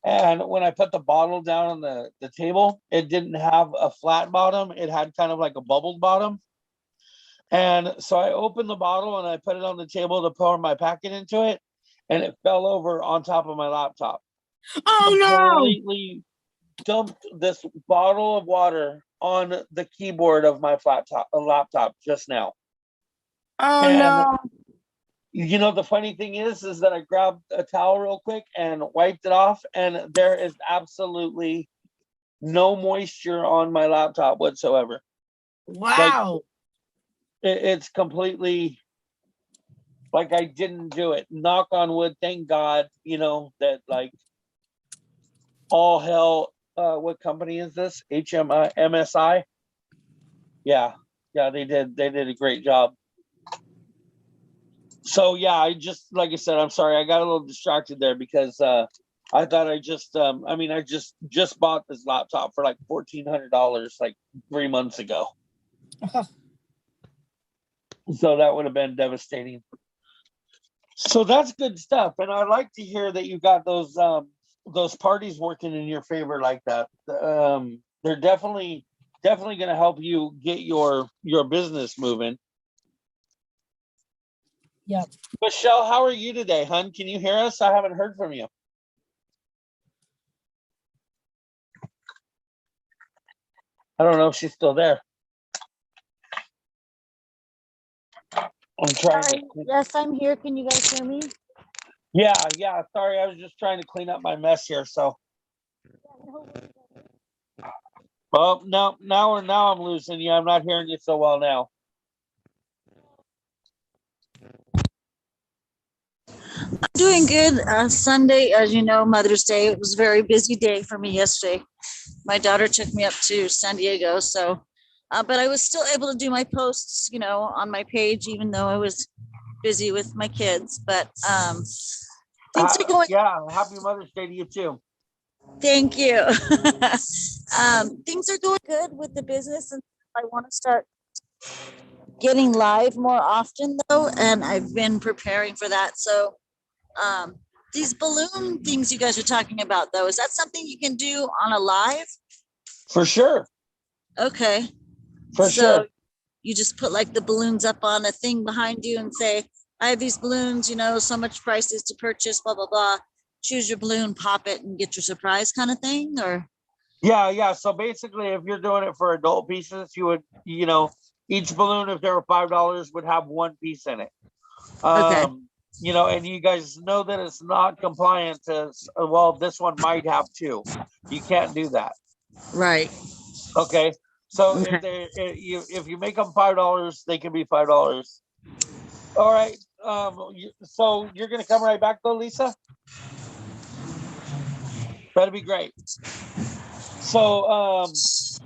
And when I put the bottle down on the table, it didn't have a flat bottom. It had kind of like a bubbled bottom. And so I opened the bottle and I put it on the table to pour my packet into it, and it fell over on top of my laptop. Oh no! Completely dumped this bottle of water on the keyboard of my laptop just now. Oh And no! the funny thing is that I grabbed a towel real quick and wiped it off, and there is absolutely no moisture on my laptop whatsoever. Wow! It's completely like I didn't do it. Knock on wood. Thank God, that all hell. What company is this? MSI. Yeah, they did a great job. So yeah, I just, like I said, I'm sorry, I got a little distracted there because I thought I just I just bought this laptop for like $1,400 like 3 months ago. So that would have been devastating. So that's good stuff, and I'd like to hear that you got those parties working in your favor like that. They're definitely going to help you get your business moving. Yeah. Michelle, how are you today, hon? Can you hear us? I haven't heard from you. I don't know if she's still there. I'm trying Sorry. to. Yes, I'm here. Can you guys hear me? Yeah. Sorry, I was just trying to clean up my mess here. So, well, no, now I'm losing you. I'm not hearing you so well now. Doing good. Sunday, as you know, Mother's Day. It was a very busy day for me yesterday. My daughter took me up to San Diego, so but I was still able to do my posts, on my page, even though I was busy with my kids. But things are going. Yeah, happy Mother's Day to you too. Thank you. Things are going good with the business, and I want to start getting live more often, though, and I've been preparing for that. So these balloon things you guys are talking about, though, is that something you can do on a live? For sure. Okay. For So sure. you just put like the balloons up on a thing behind you and say, I have these balloons, so much prices to purchase, blah, blah, blah. Choose your balloon, pop it, and get your surprise kind of thing, or? Yeah. So basically, if you're doing it for adult pieces, you would, each balloon, if there were $5, would have one piece in it. Okay. And you guys know that it's not compliant to, well, this one might have two. You can't do that. Right. Okay. So Okay. if you make them $5, they can be $5. All right. So you're gonna come right back though, Lisa? That'd be great. So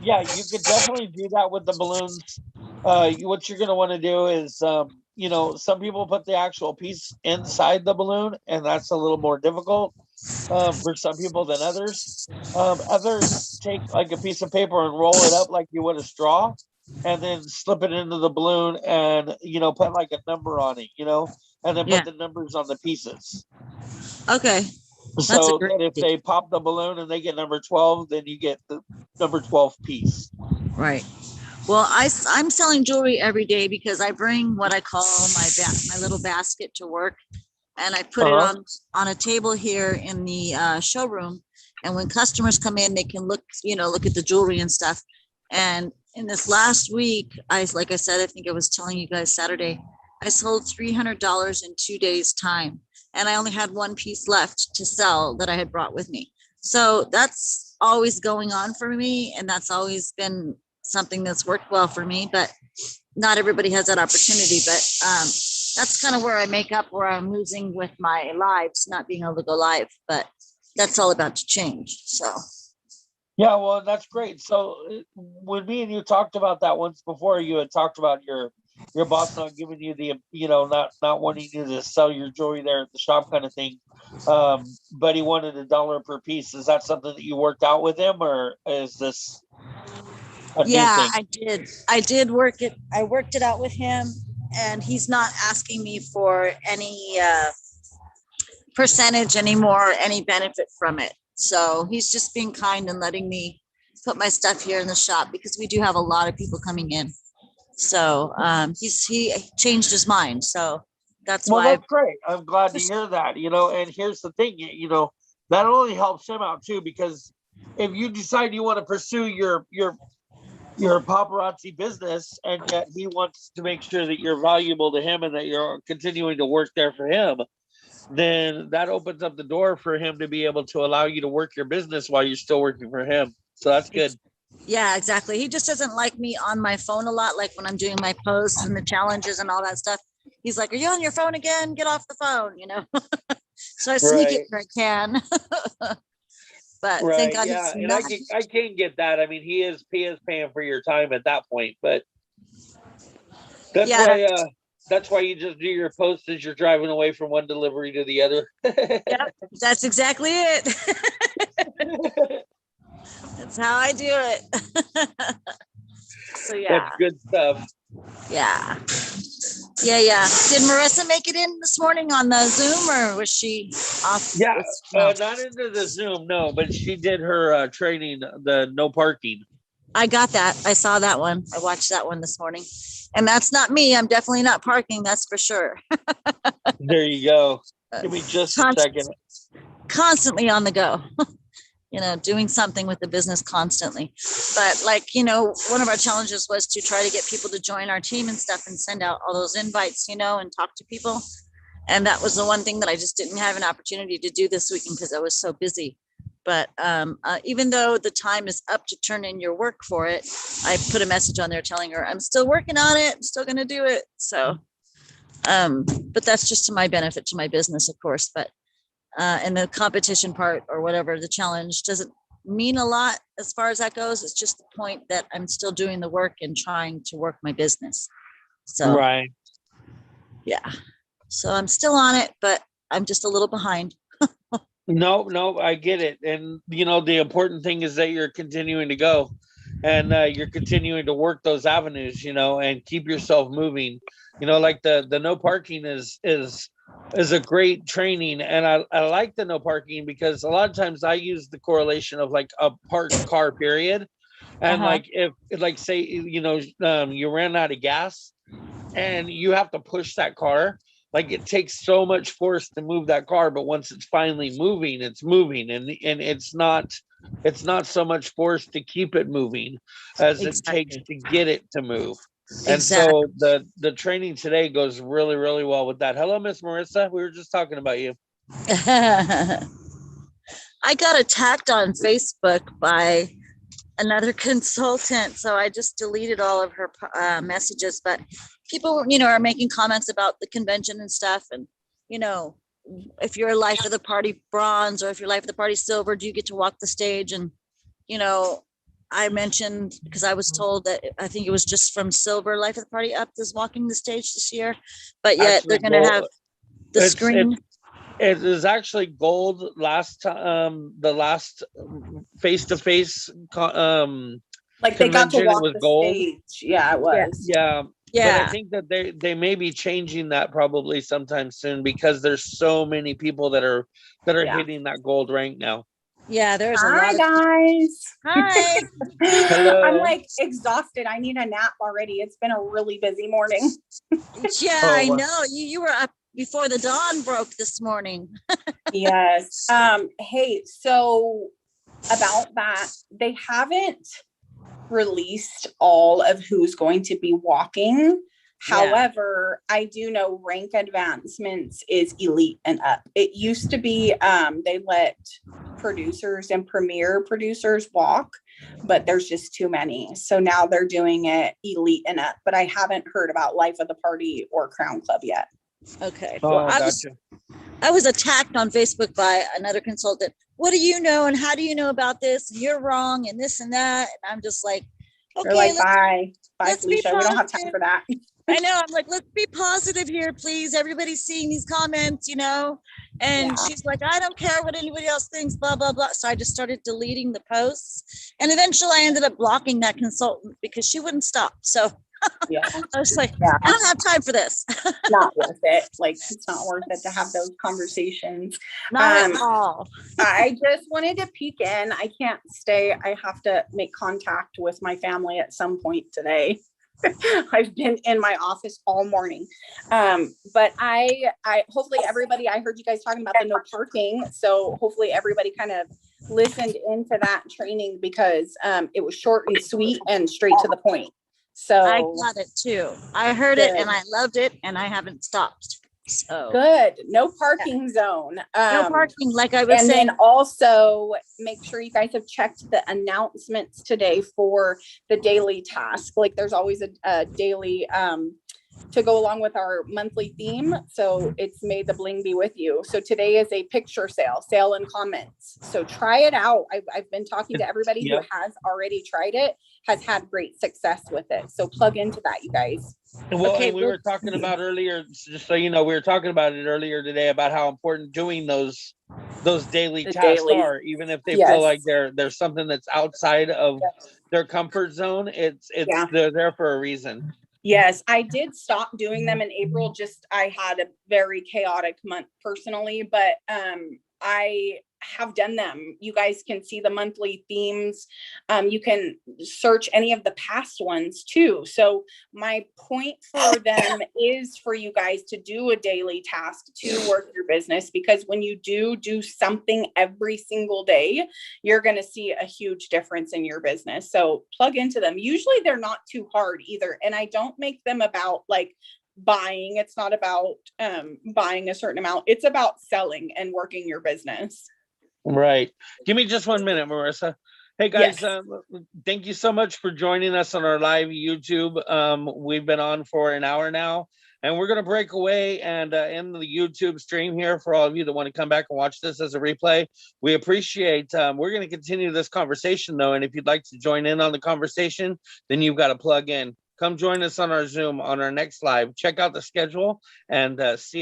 yeah, you could definitely do that with the balloons. What you're gonna want to do is some people put the actual piece inside the balloon, and that's a little more difficult for some people than others. Others take like a piece of paper and roll it up like you would a straw, and then slip it into the balloon and put like a number on it, and then Yeah. put the numbers on the pieces. Okay. That's a So great that if idea. they pop the balloon and they get number 12, then you get the number 12 piece. Right. Well, I'm selling jewelry every day because I bring what I call my little basket to work, and I put it on a table here in the showroom. And when customers come in, they can look at the jewelry and stuff. And in this last week, like I said, I think I was telling you guys Saturday, I sold $300 in 2 days' time, and I only had one piece left to sell that I had brought with me. So that's always going on for me, and that's always been something that's worked well for me, but not everybody has that opportunity. But that's kind of where I make up where I'm losing with my lives, not being able to go live, but that's all about to change. So yeah, well, that's great. So when me and you talked about that once before, you had talked about your boss not giving you the not wanting you to sell your jewelry there at the shop kind of thing, but he wanted $1 per piece. Is that something that you worked out with him, or is this a new thing? I did work it. I worked it out with him, and he's not asking me for any percentage anymore, any benefit from it. So he's just being kind and letting me put my stuff here in the shop because we do have a lot of people coming in. So he changed his mind. So that's Well, why. that's great. I'm glad to hear that. And here's the thing, that only helps him out too, because if you decide you want to pursue your paparazzi business, and yet he wants to make sure that you're valuable to him and that you're continuing to work there for him, then that opens up the door for him to be able to allow you to work your business while you're still working for him. So that's good. Yeah, exactly. He just doesn't like me on my phone a lot, like when I'm doing my posts and the challenges and all that stuff. He's like, are you on your phone again? Get off the phone, So I sneak it where I can. But thank God Yeah, he's and not. I can get that. I mean, he is paying for your time at that point, but that's why you just do your posts as you're driving away from one delivery to the other. Yep, that's exactly it. That's how I do it. So yeah. That's good stuff. Yeah. Did Marissa make it in this morning on the Zoom, or was she off? Yeah, not into the Zoom, no, but she did her training, the no parking. I got that. I saw that one. I watched that one this morning. And that's not me. I'm definitely not parking. That's for sure. There you go. Give me just a second. Constantly on the go. doing something with the business constantly. But like, one of our challenges was to try to get people to join our team and stuff and send out all those invites, and talk to people. And that was the one thing that I just didn't have an opportunity to do this weekend because I was so busy. But even though the time is up to turn in your work for it, I put a message on there telling her I'm still working on it. I'm still going to do it. So, but that's just to my benefit, to my business, of course. But and the competition part or whatever, the challenge doesn't mean a lot as far as that goes. It's just the point that I'm still doing the work and trying to work my business. So, right. Yeah. So I'm still on it, but I'm just a little behind. No, I get it. And, the important thing is that you're continuing to go and you're continuing to work those avenues, and keep yourself moving. Like the no parking is a great training. And I like the no parking because a lot of times I use the correlation of like a parked car period. And like, if like, say, you ran out of gas and you have to push that car, like it takes so much force to move that car, but once it's finally moving, it's moving, and it's not so much force to keep it moving as it takes to get it to move. And so the training today goes really, really well with that. Hello, Miss Marissa. We were just talking about you. I got attacked on Facebook by another consultant, so I just deleted all of her messages. But people, are making comments about the convention and stuff, and if you're life of the party bronze or if you're life of the party silver, do you get to walk the stage? And I mentioned, because I was told that I think it was just from silver life of the party up is walking the stage this year, but yet they're going to have the screen. It is actually gold last time. The last face-to-face like they got to walk the gold. stage. Yeah, it was. Yeah. But I think that they may be changing that probably sometime soon because there's so many people that are hitting that gold rank now. Yeah, there's a Hi, lot. Guys. Hi. Hello. I'm like exhausted. I need a nap already. It's been a really busy morning. Yeah, I know. You were up before the dawn broke this morning. Yes. Hey, so about that, they haven't released all of who's going to be walking. However, I do know rank advancements is elite and up. It used to be they let producers and premier producers walk, but there's just too many. So now they're doing it elite and up. But I haven't heard about Life of the Party or Crown Club yet. Okay. Oh, well, gotcha. I was attacked on Facebook by another consultant. What do you know? And how do you know about this? You're wrong and this and that. And I'm just like, okay, like, bye, Felicia. We don't have time positive. for that. I know. I'm like, let's be positive here, please. Everybody's seeing these comments, and she's like, I don't care what anybody else thinks, blah, blah, blah. So I just started deleting the posts. And eventually I ended up blocking that consultant because she wouldn't stop. So I was like, I don't have time for this. Not worth it. Like, it's not worth it to have those conversations. Not at all. I just wanted to peek in. I can't stay. I have to make contact with my family at some point today. I've been in my office all morning. But I hopefully everybody, I heard you guys talking about the no parking. So hopefully everybody kind of listened into that training because it was short and sweet and straight to the point. So I got it too. I heard it and I loved it and I haven't stopped. So good. No parking zone. No parking, like I was and saying. then also make sure you guys have checked the announcements today for the daily task. Like there's always a daily to go along with our monthly theme. So it's May the Bling be with you. So today is a picture sale and comments. So try it out. I've been talking to everybody who has already tried it, has had great success with it. So plug into that, you guys. Well, okay, we were talking about earlier, just so you know, we were talking about it earlier today about how important doing those daily tasks are, even if they feel like there's something that's outside of their comfort zone. They're there for a reason. Yes, I did stop doing them in April. I had a very chaotic month personally, but I have done them. You guys can see the monthly themes. You can search any of the past ones too. So my point for them is for you guys to do a daily task to work your business, because when you do something every single day, you're going to see a huge difference in your business. So plug into them. Usually they're not too hard either. And I don't make them about like buying. It's not about buying a certain amount. It's about selling and working your business. Right. Give me just 1 minute, Marissa. Hey guys, Yes. thank you so much for joining us on our live YouTube. We've been on for an hour now, and we're going to break away and end the YouTube stream here for all of you that want to come back and watch this as a replay. We appreciate, we're going to continue this conversation though. And if you'd like to join in on the conversation, then you've got to plug in. Come join us on our Zoom on our next live. Check out the schedule and see